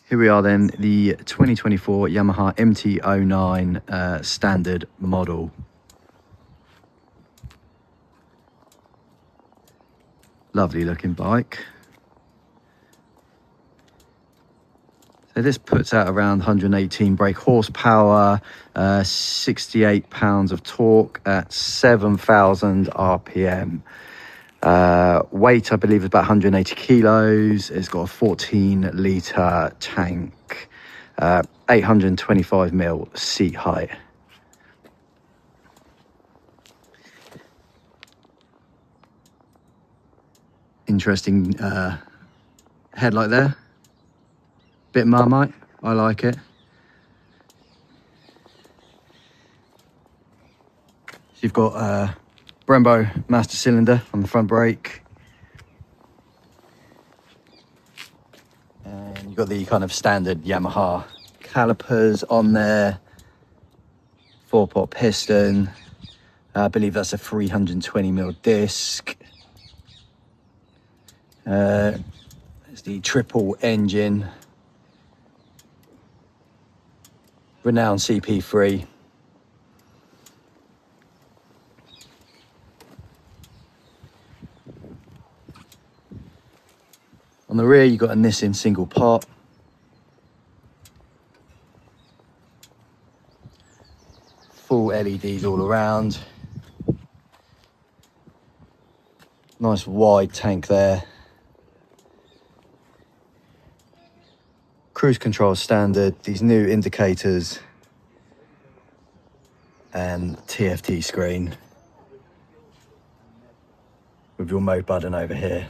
Here we are then, the 2024 Yamaha MT-09 standard model. Lovely looking bike. So this puts out around 118 brake horsepower, 68 pounds of torque at 7,000 RPM. Weight, I believe, is about 180 kilos. It's got a 14 litre tank, 825 mil seat height. Interesting headlight there. Bit Marmite, I like it. So you've got Brembo master cylinder on the front brake. And you've got the kind of standard Yamaha calipers on there. 4-pot piston. I believe that's a 320 mil disc. It's the triple engine. Renowned CP3. On the rear, you've got a Nissan single pot. Full LEDs all around. Nice wide tank there. Cruise control standard, these new indicators and TFT screen with your mode button over here.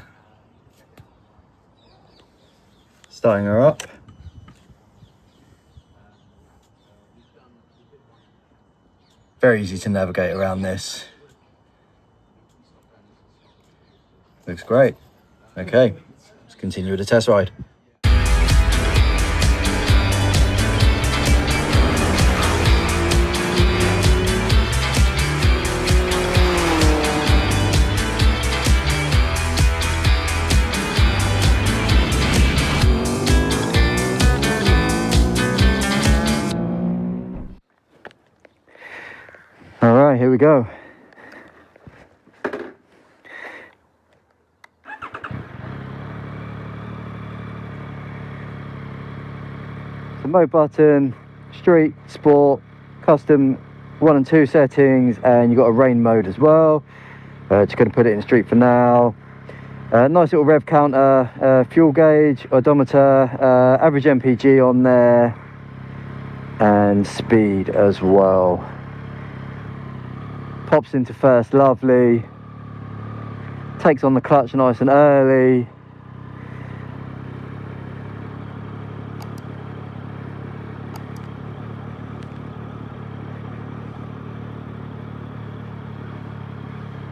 Starting her up. Very easy to navigate around this. Looks great. Okay, let's continue with the test ride. All right, here we go. The mode button, street, sport, custom 1 and 2 settings, and you've got a rain mode as well. Just going to put it in street for now. Nice little rev counter, fuel gauge, odometer, average MPG on there, and speed as well. Pops into first, lovely. Takes on the clutch nice and early.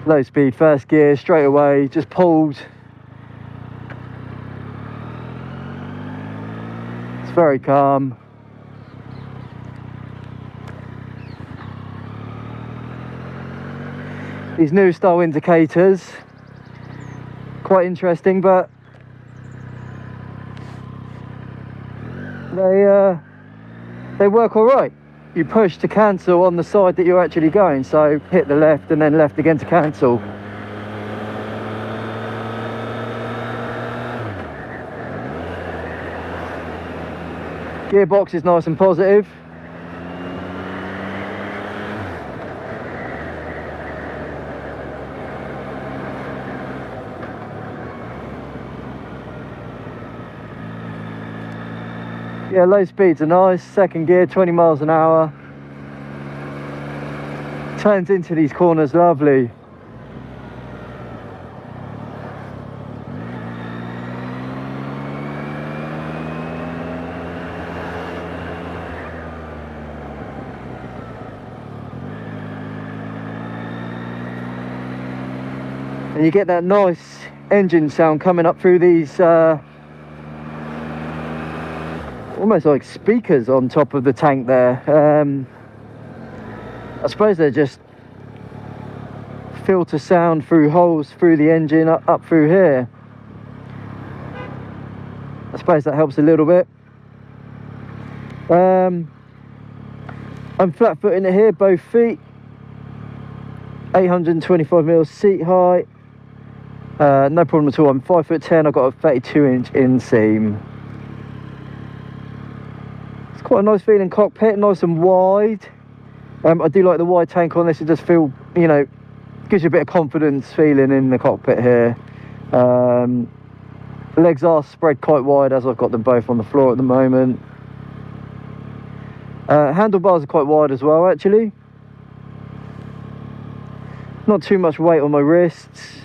Low speed first gear, straight away, just pulled. It's very calm. These new style indicators, quite interesting, but they work all right. You push to cancel on the side that you're actually going, so hit the left and then left again to cancel. Gearbox is nice and positive. Yeah, low speeds are nice. Second gear, 20 miles an hour. Turns into these corners, lovely. And you get that nice engine sound coming up through these almost like speakers on top of the tank there. I suppose they're just filter sound through holes through the engine up through here. I suppose that helps a little bit. I'm flat footing it here, both feet. 825mm seat height. No problem at all. I'm 5'10". I've got a 32-inch inseam. It's quite a nice feeling cockpit, nice and wide. I do like the wide tank on this. It does feel, you know, gives you a bit of confidence feeling in the cockpit here. Legs are spread quite wide as I've got them both on the floor at the moment. Handlebars are quite wide as well, actually. Not too much weight on my wrists.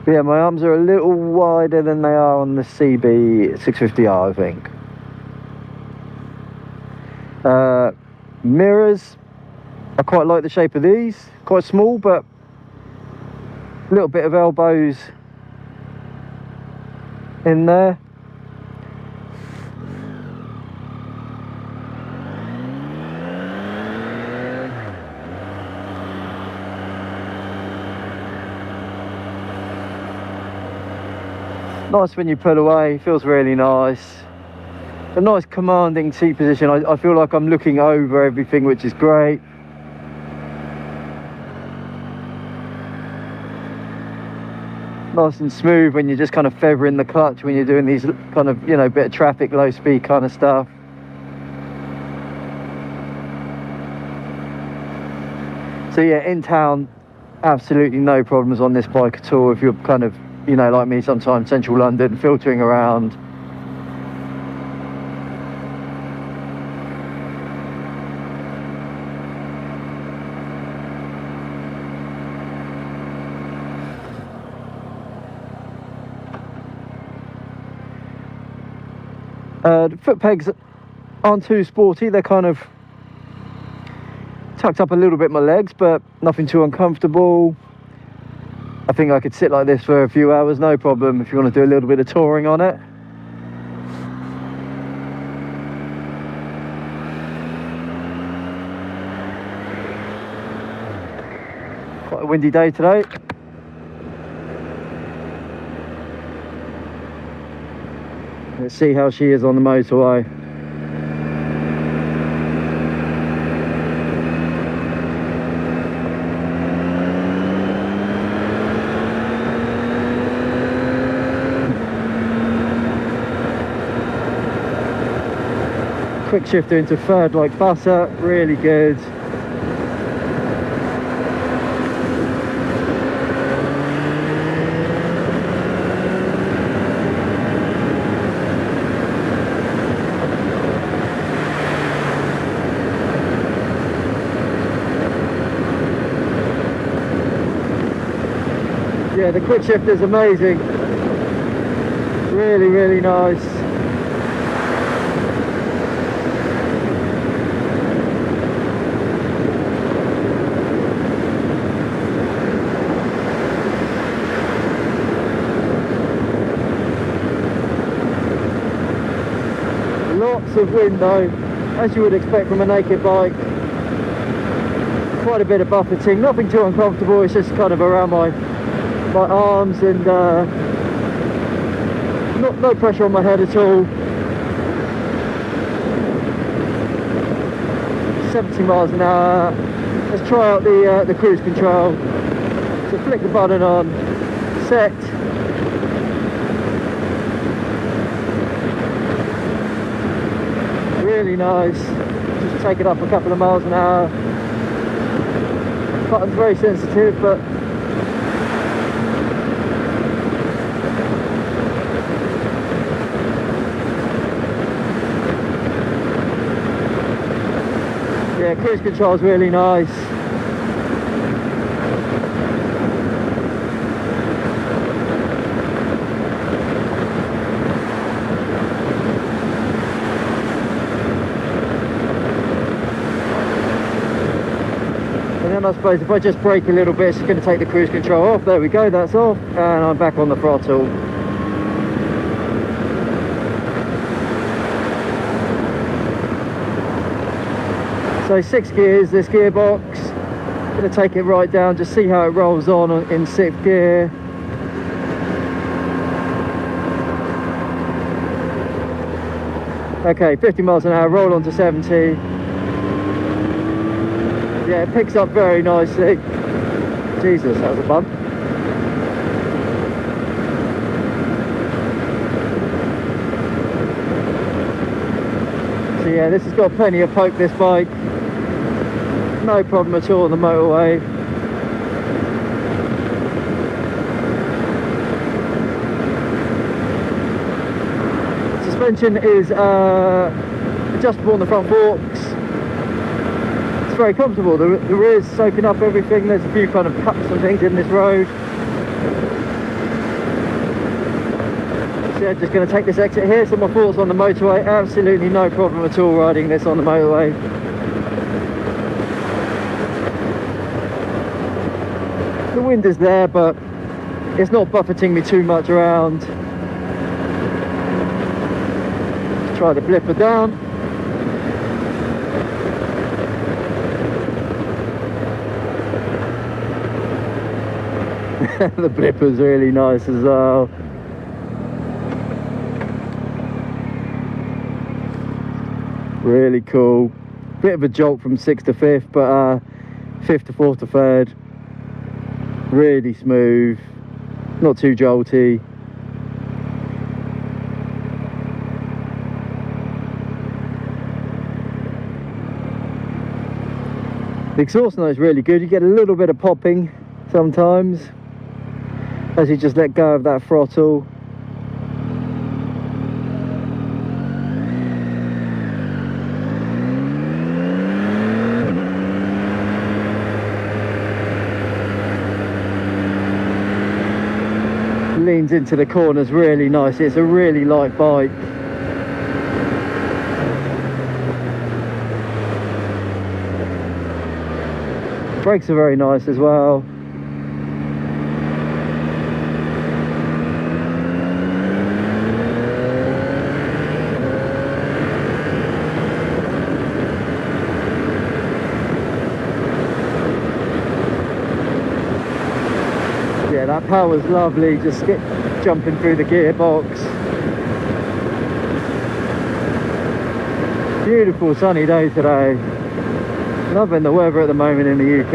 But yeah, my arms are a little wider than they are on the CB 650R, I think. Mirrors, I quite like the shape of these. Quite small, but a little bit of elbows in there. Nice when you pull away, feels really nice. A nice commanding seat position. I feel like I'm looking over everything, which is great. Nice and smooth when you're just kind of feathering the clutch when you're doing these kind of, you know, bit of traffic, low speed kind of stuff. So yeah, in town, absolutely no problems on this bike at all. If you're kind of, you know, like me, sometimes central London, filtering around. The foot pegs aren't too sporty. They're kind of tucked up a little bit my legs, but nothing too uncomfortable. I think I could sit like this for a few hours, no problem, if you want to do a little bit of touring on it. Quite a windy day today. Let's see how she is on the motorway. Quick shifter into third like butter, really good. Yeah, the quick shifter is amazing. Really, really nice. Lots of wind though, as you would expect from a naked bike. Quite a bit of buffeting, nothing too uncomfortable, it's just kind of around my arms and no pressure on my head at all. 70 miles an hour. Let's try out the cruise control. So flick the button on, set. Really nice. Just take it up a couple of miles an hour. Button's very sensitive, but yeah, cruise control is really nice. And then I suppose if I just brake a little bit, it's going to take the cruise control off. There we go, that's off, and I'm back on the throttle. So 6 gears, this gearbox. Going to take it right down, just see how it rolls on in 6th gear. Okay, 50 miles an hour, roll on to 70. Yeah, it picks up very nicely. Jesus, that was a bump. So yeah, this has got plenty of poke, this bike. No problem at all on the motorway. Suspension is adjustable on the front forks. It's very comfortable. The rear's soaking up everything. There's a few kind of cuts and things in this road. So yeah, just going to take this exit here. So my thoughts on the motorway, absolutely no problem at all riding this on the motorway. The wind is there, but it's not buffeting me too much around. Try the blipper down. The blipper's really nice as well. Really cool. Bit of a jolt from 6th to 5th, but 5th to 4th to 3rd. Really smooth, not too jolty. The exhaust note is really good. You get a little bit of popping sometimes as you just let go of that throttle. Leans into the corners really nice. It's a really light bike. Brakes are very nice as well. Yeah, that power's lovely, just jumping through the gearbox. Beautiful sunny day today. Loving the weather at the moment in the UK.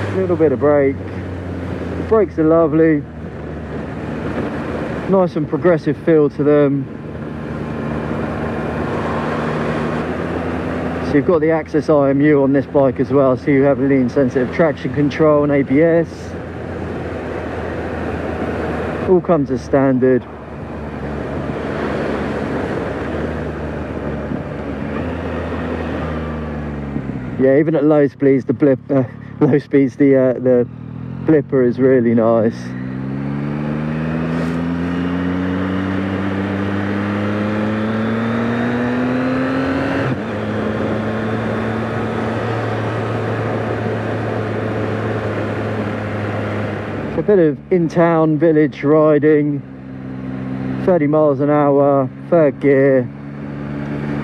A little bit of brake. The brakes are lovely. Nice and progressive feel to them. So you've got the Access IMU on this bike as well, so you have lean sensitive traction control and ABS. All comes as standard. Yeah, even at low speeds, the blipper is really nice. A bit of in-town village riding, 30 miles an hour, 3rd gear,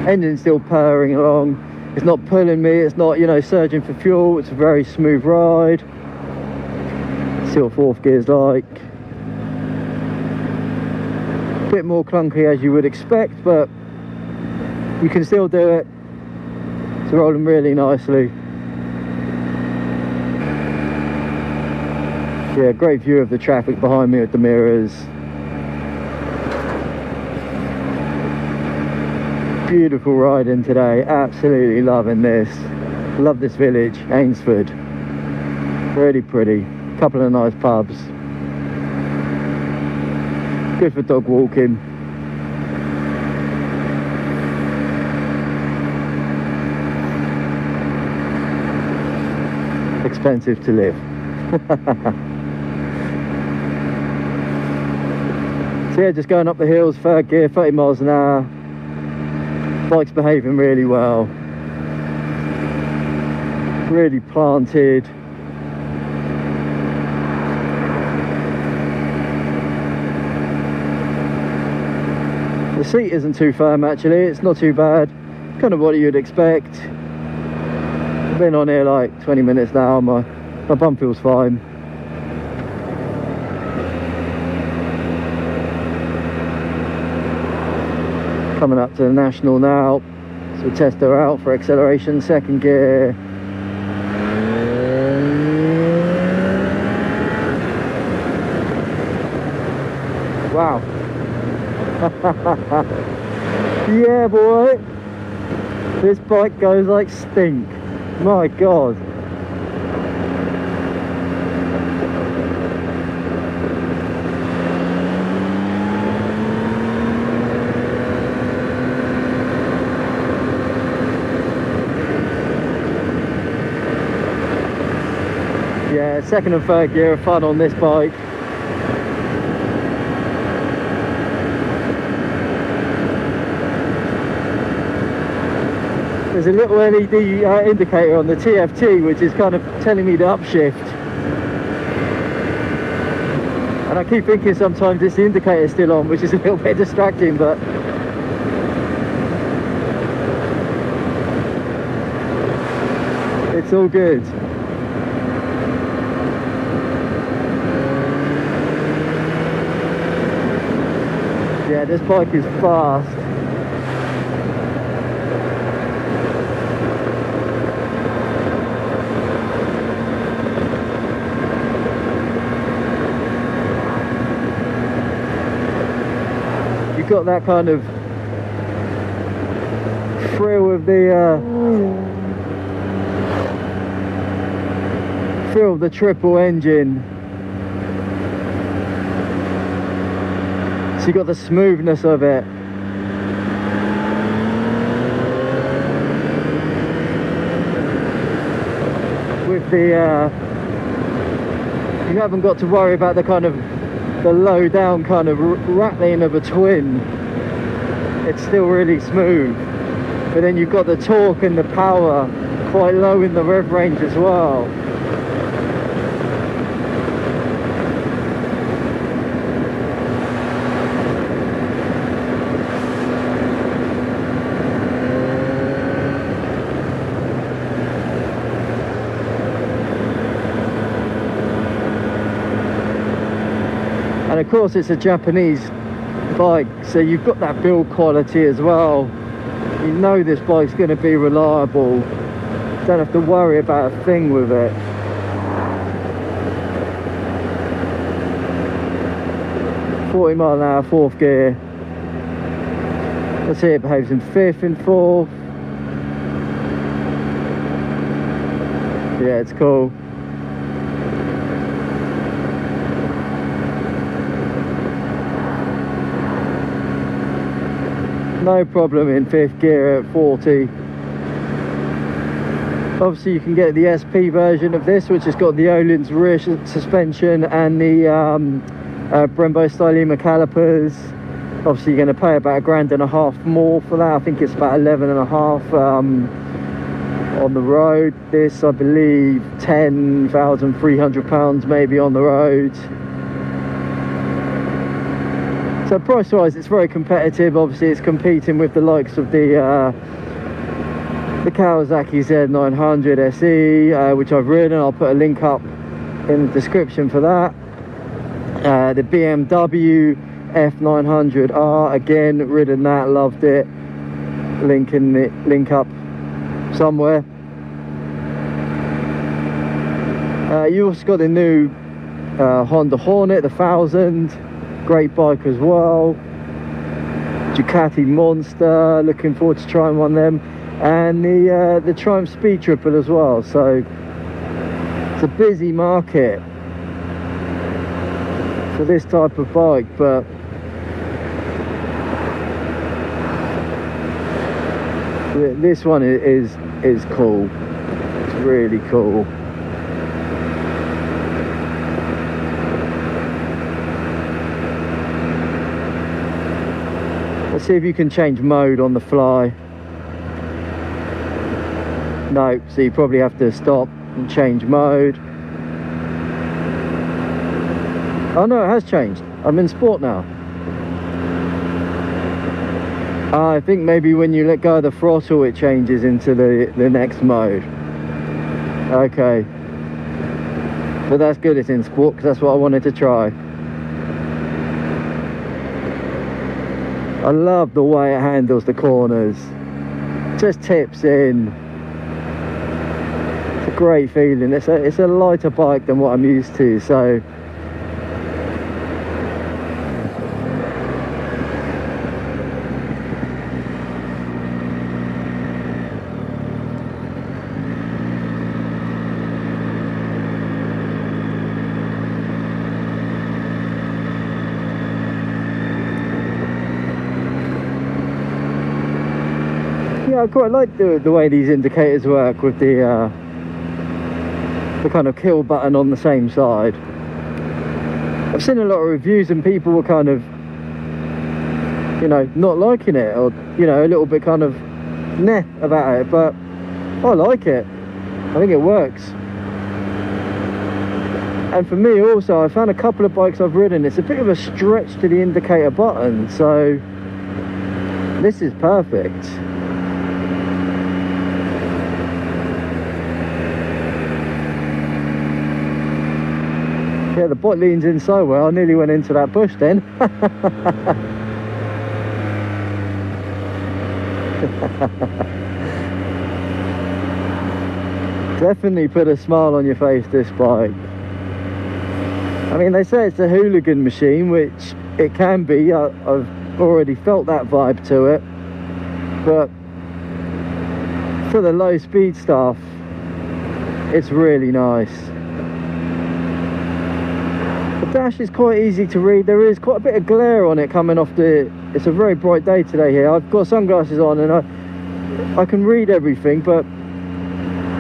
engine still purring along. It's not pulling me, it's not, you know, surging for fuel. It's a very smooth ride. See what 4th gear's like. A bit more clunky as you would expect, but you can still do it. It's rolling really nicely. Yeah, great view of the traffic behind me with the mirrors. Beautiful riding today, absolutely loving this. Love this village, Ainsford. Really pretty, couple of nice pubs. Good for dog walking. Expensive to live. So yeah, just going up the hills, 3rd gear, 30 miles an hour. Bike's behaving really well. Really planted. The seat isn't too firm actually, it's not too bad. Kind of what you'd expect. I've been on here like 20 minutes now, my bum feels fine. Coming up to the national now, so we'll test her out for acceleration. Second gear. Wow. Yeah, boy. This bike goes like stink. My God. Yeah, second and third gear are fun on this bike. There's a little LED indicator on the TFT which is kind of telling me the upshift, and I keep thinking sometimes it's the indicator still on, which is a little bit distracting, but it's all good. Yeah, this bike is fast. You've got that kind of thrill of the thrill of the triple engine. So you got the smoothness of it. With the you haven't got to worry about the kind of the low down kind of rattling of a twin. It's still really smooth, but then you've got the torque and the power quite low in the rev range as well. And of course it's a Japanese bike, so you've got that build quality as well. You know this bike's going to be reliable. Don't have to worry about a thing with it. mph, fourth gear. Let's see, it behaves in fifth and fourth. Yeah, it's cool. No problem in fifth gear at 40. Obviously you can get the SP version of this, which has got the Öhlins rear suspension and the Brembo Stylema calipers. Obviously you're going to pay about £1.5 more for that. I think it's about 11.5 on the road. This, I believe, £10,300 maybe on the road. So price wise it's very competitive. Obviously it's competing with the likes of the Kawasaki Z900 SE, which I've ridden. I'll put a link up in the description for that. The BMW F900R, again, ridden that, loved it. Link up somewhere. You also got the new Honda Hornet, the 1000. Great bike as well. Ducati Monster, looking forward to trying one of them, and the Triumph Speed Triple as well. So it's a busy market for this type of bike, but this one is cool. It's really cool. Let's see if you can change mode on the fly. No, so you probably have to stop and change mode. Oh no, it has changed. I'm in sport now. I think maybe when you let go of the throttle it changes into the next mode. Okay. But that's good it's in sport, because that's what I wanted to try. I love the way it handles the corners, just tips in. It's a great feeling. It's a lighter bike than what I'm used to, so yeah, I quite like the way these indicators work with the kind of kill button on the same side. I've seen a lot of reviews and people were kind of, you know, not liking it, or, you know, a little bit kind of meh about it, but I like it. I think it works. And for me also, I found a couple of bikes I've ridden, it's a bit of a stretch to the indicator button, so this is perfect. Yeah, the bike leans in so well, I nearly went into that bush then. Definitely put a smile on your face, this bike. I mean, they say it's a hooligan machine, which it can be. I've already felt that vibe to it. But for the low speed stuff, it's really nice. The dash is quite easy to read. There is quite a bit of glare on it coming off the... It's a very bright day today here. I've got sunglasses on and I can read everything, but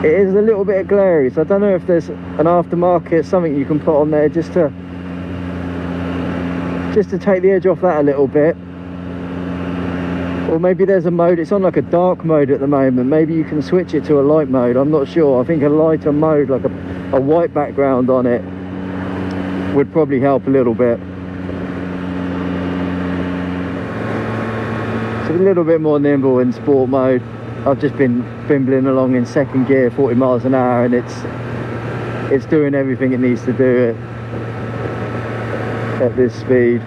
it is a little bit glary, so I don't know if there's an aftermarket, something you can put on there just to take the edge off that a little bit. Or maybe there's a mode, it's on like a dark mode at the moment, maybe you can switch it to a light mode, I'm not sure. I think a lighter mode, like a white background on it, would probably help a little bit. It's a little bit more nimble in sport mode. I've just been bimbling along in second gear, 40 miles an hour, and it's doing everything it needs to do at this speed.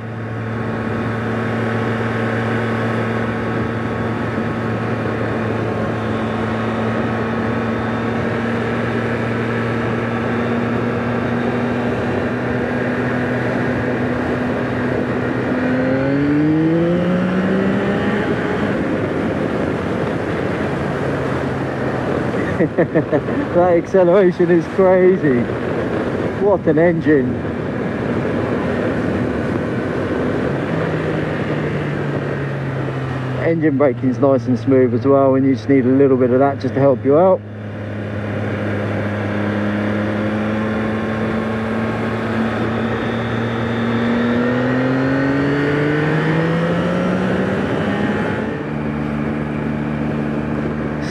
That acceleration is crazy. What an engine. Engine braking is nice and smooth as well, and you just need a little bit of that just to help you out.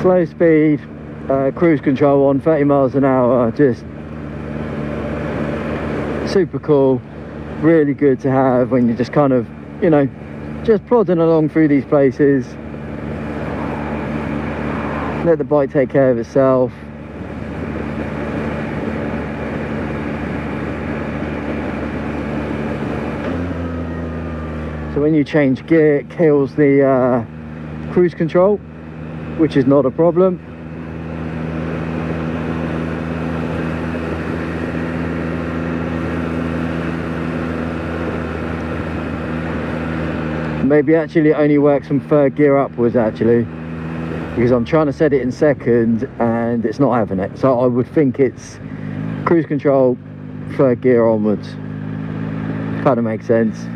Slow speed, cruise control on 30 miles an hour, just super cool, really good to have when you're just kind of, you know, just plodding along through these places. Let the bike take care of itself. So when you change gear, it kills the cruise control, which is not a problem. Maybe actually it only works from third gear upwards actually, because I'm trying to set it in second and it's not having it. So I would think it's cruise control, third gear onwards. Kind of makes sense.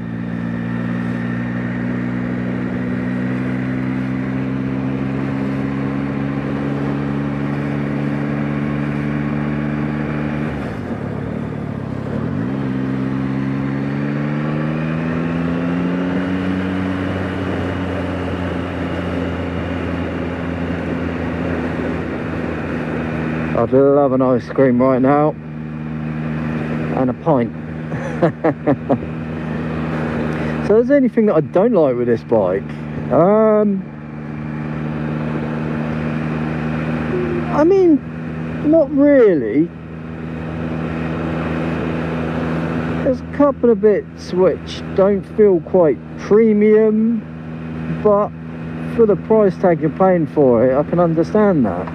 I'd love an ice cream right now and a pint. So is there anything that I don't like with this bike? I mean, not really. There's a couple of bits which don't feel quite premium. but for the price tag you're paying for it, I can understand that.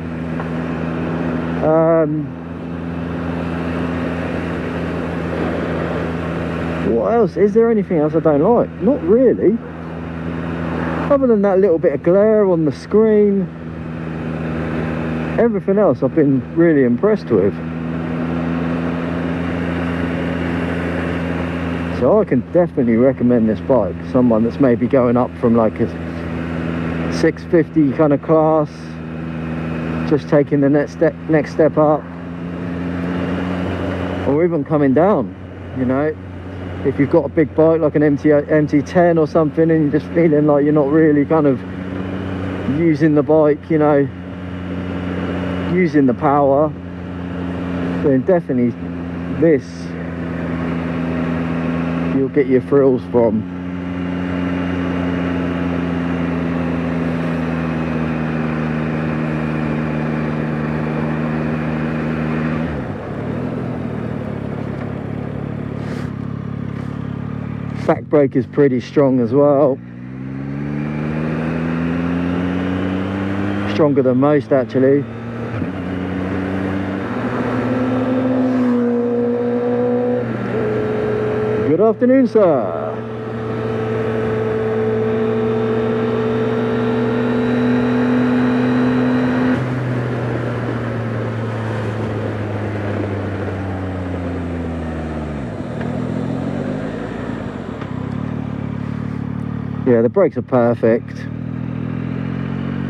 What else? Is there anything else I don't like? Not really. Other than that little bit of glare on the screen, everything else I've been really impressed with. So I can definitely recommend this bike. Someone that's maybe going up from like a 650 kind of class, just taking the next step up, or even coming down, you know. If you've got a big bike like an MT-10 or something, and you're just feeling like you're not really kind of using the bike, you know, using the power, then definitely this you'll get your thrills from. Back brake is pretty strong as well, stronger than most actually. Good afternoon, sir. Yeah, the brakes are perfect,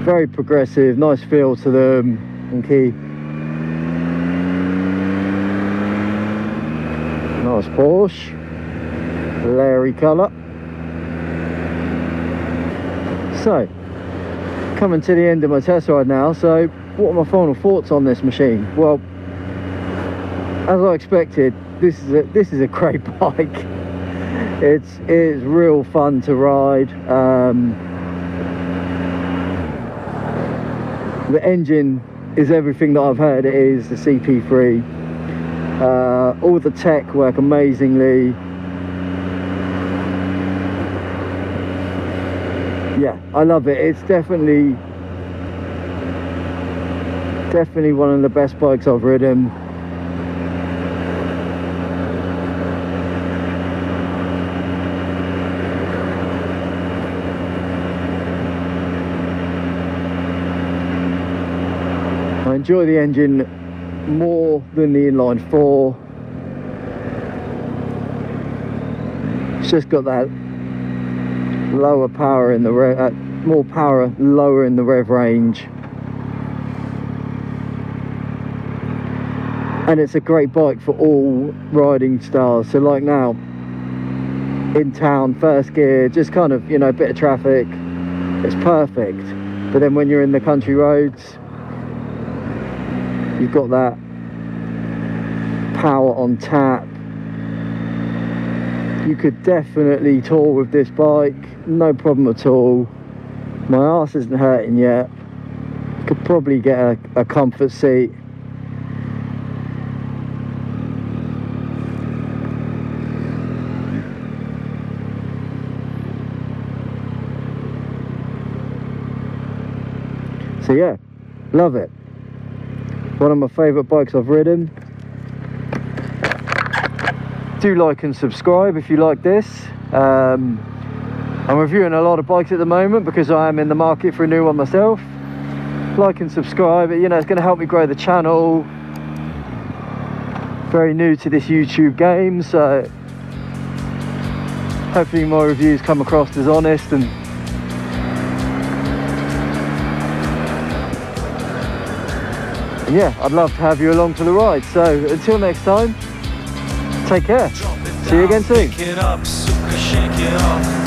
very progressive, nice feel to them, and key. Nice Porsche, Larry colour. So, coming to the end of my test ride now. So, what are my final thoughts on this machine? Well, as I expected, this is a great bike. It's real fun to ride. The engine is everything that I've heard it is, the CP3. All the tech work amazingly. Yeah, I love it. It's definitely one of the best bikes I've ridden. I enjoy the engine more than the inline 4. It's just got that lower power in the rev, more power lower in the rev range, and it's a great bike for all riding styles. So like now in town, first gear, just kind of, you know, a bit of traffic, it's perfect. But then when you're in the country roads, you've got that power on tap. You could definitely tour with this bike, no problem at all. My arse isn't hurting yet. Could probably get a comfort seat. So yeah, love it. One of my favourite bikes I've ridden. Do like and subscribe if you like this. I'm reviewing a lot of bikes at the moment because I am in the market for a new one myself. Like and subscribe, you know, it's going to help me grow the channel. Very new to this YouTube game, so hopefully my reviews come across as honest and yeah, I'd love to have you along for the ride. So until next time, take care. See you again soon. Pick it up, suka, shake it off.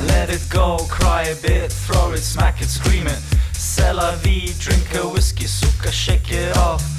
Let it go, cry a bit, throw it, smack it, scream it. C'est la vie, drink a whiskey, suka, shake it off.